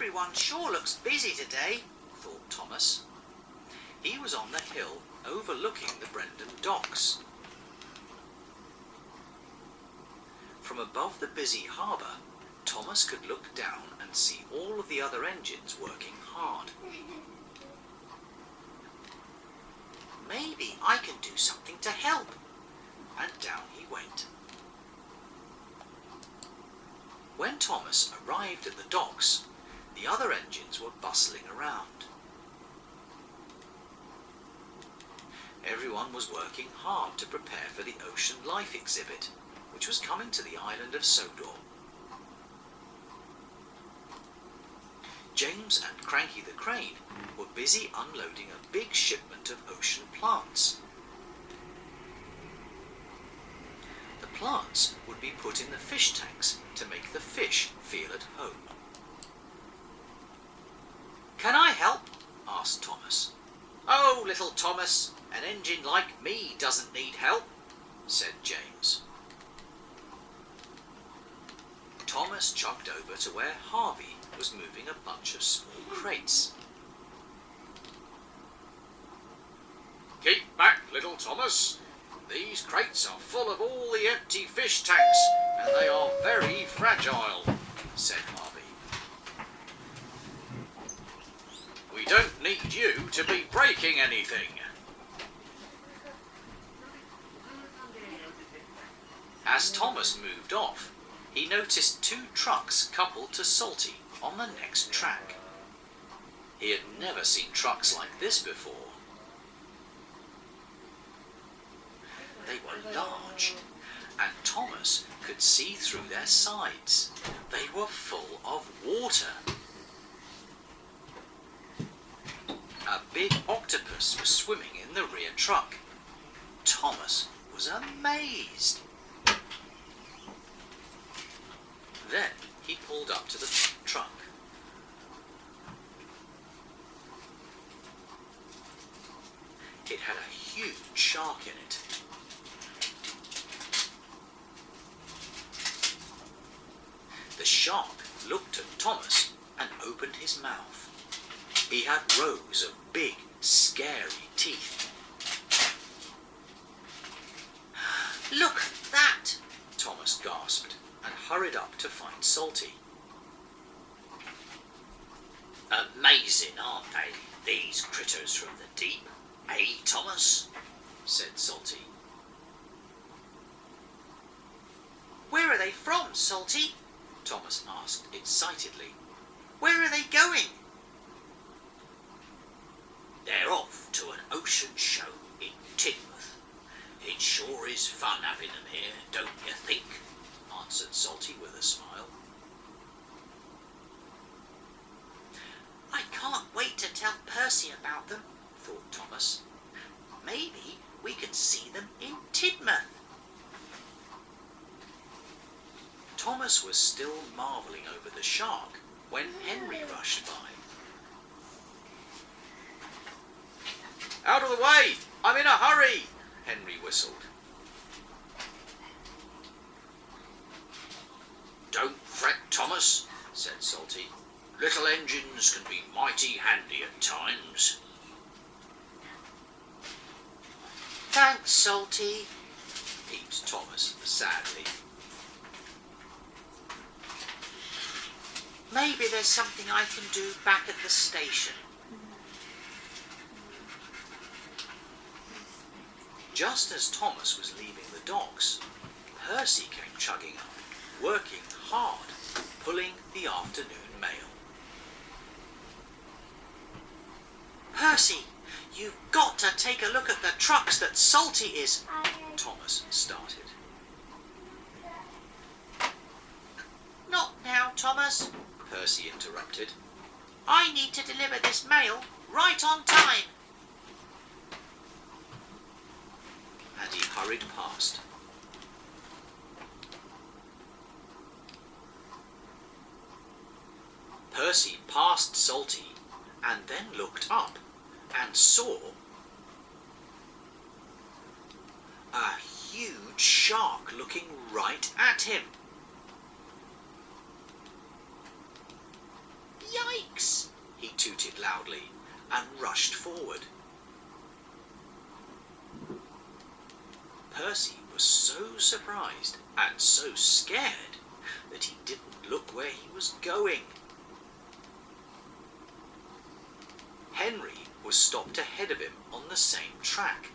Everyone sure looks busy today, thought Thomas. He was on the hill overlooking the Brendam docks. From above the busy harbour, Thomas could look down and see all of the other engines working hard. Maybe I can do something to help. And down he went. When Thomas arrived at the docks, the other engines were bustling around. Everyone was working hard to prepare for the Ocean Life exhibit, which was coming to the island of Sodor. James and Cranky the Crane were busy unloading a big shipment of ocean plants. The plants would be put in the fish tanks to make the fish feel at home. Can I help? Asked Thomas. Oh, little Thomas, an engine like me doesn't need help, said James. Thomas chugged over to where Harvey was moving a bunch of small crates. Keep back, little Thomas. These crates are full of all the empty fish tanks, and they are very fragile, said Harvey. We don't need you to be breaking anything. As Thomas moved off, he noticed 2 trucks coupled to Salty on the next track. He had never seen trucks like this before. They were large, and Thomas could see through their sides. They were full of water. A big octopus was swimming in the rear truck. Thomas was amazed. Then he pulled up to the truck. It had a huge shark in it. The shark looked at Thomas and opened his mouth. He had rows of big, scary teeth. Look at that, Thomas gasped and hurried up to find Salty. Amazing, aren't they, these critters from the deep? Eh, Thomas? Said Salty. Where are they from, Salty? Thomas asked excitedly. Where are they going? They're off to an ocean show in Tidmouth. It sure is fun having them here, don't you think? Answered Salty with a smile. I can't wait to tell Percy about them, thought Thomas. Maybe we can see them in Tidmouth. Thomas was still marvelling over the shark when Henry rushed by. Out of the way! I'm in a hurry! Henry whistled. Don't fret, Thomas, said Salty. Little engines can be mighty handy at times. Thanks, Salty, peeped Thomas sadly. Maybe there's something I can do back at the station. Just as Thomas was leaving the docks, Percy came chugging up, working hard, pulling the afternoon mail. Percy, you've got to take a look at the trucks that Salty is... Thomas started. Not now, Thomas, Percy interrupted. I need to deliver this mail right on time. And he hurried past. Percy passed Salty and then looked up and saw a huge shark looking right at him. Yikes! He tooted loudly and rushed forward. Percy was so surprised and so scared that he didn't look where he was going. Henry was stopped ahead of him on the same track.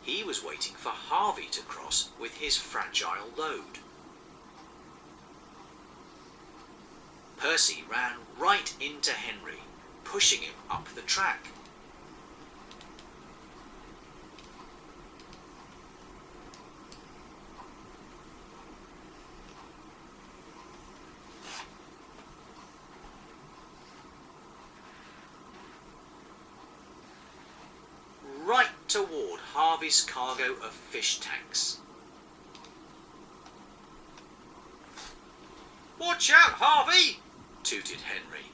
He was waiting for Harvey to cross with his fragile load. Percy ran right into Henry, pushing him up the track. Right toward Harvey's cargo of fish tanks. "Watch out, Harvey!" tooted Henry.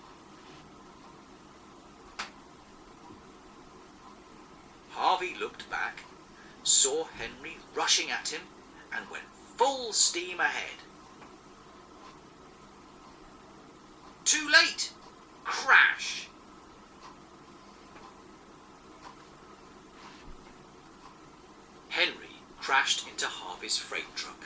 Harvey looked back, saw Henry rushing at him, and went full steam ahead. Too late! Crash! Henry crashed into Harvey's freight truck.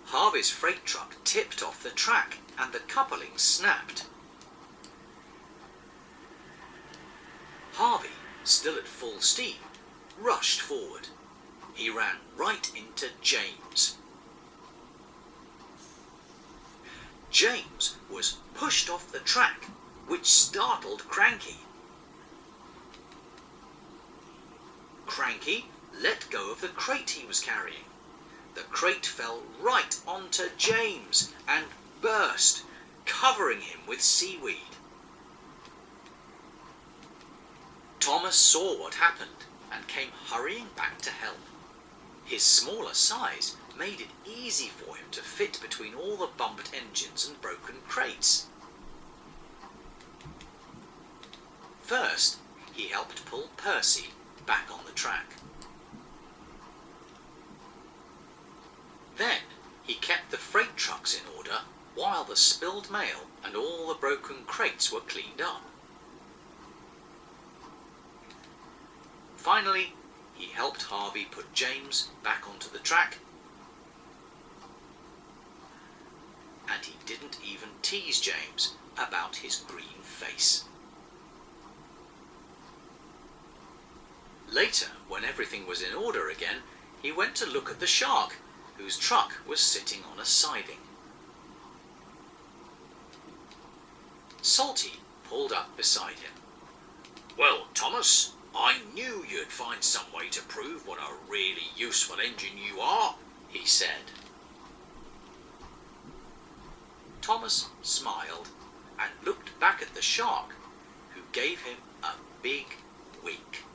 Harvey's freight truck tipped off the track and the coupling snapped. Harvey, still at full steam, rushed forward. He ran right into James. James was pushed off the track, which startled Cranky. Cranky let go of the crate he was carrying. The crate fell right onto James and burst, covering him with seaweed. Thomas saw what happened and came hurrying back to help. His smaller size made it easy for him to fit between all the bumped engines and broken crates. First, he helped pull Percy back on the track. Then he kept the freight trucks in order while the spilled mail and all the broken crates were cleaned up. Finally, he helped Harvey put James back onto the track, and he didn't even tease James about his green face. Later, when everything was in order again, he went to look at the shark, whose truck was sitting on a siding. Salty pulled up beside him. "Well, Thomas, I knew you'd find some way to prove what a really useful engine you are," he said. Thomas smiled and looked back at the shark, who gave him a big wink.